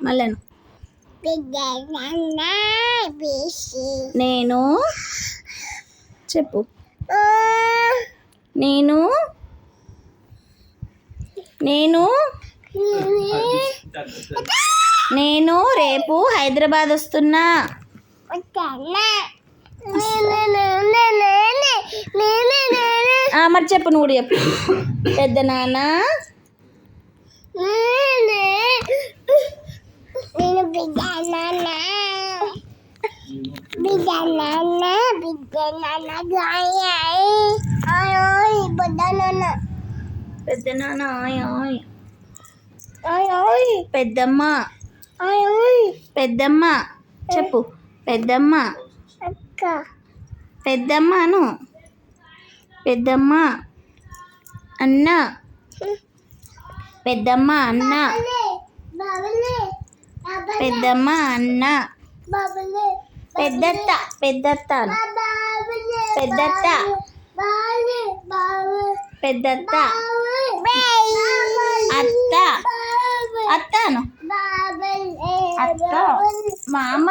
మళ్ళీ నేను చెప్పు. నేను నేను నేను రేపు హైదరాబాద్ వస్తున్నా. మరి చెప్పు, నువ్వు కూడా చెప్పు. పెద్ద నాన్న పెద్ద నాన్న పెద్దమ్మ పెద్దమ్మ చెప్పు. పెద్దమ్మ పెద్దమ్మను పెద్దమ్మ అన్న పెద్దమ్మ అన్న పెద్దమ్మ అన్న పెద్దత్త పెద్దత్త పెద్దత్త పెద్దత్త అత్త అత్తను అత్త మామ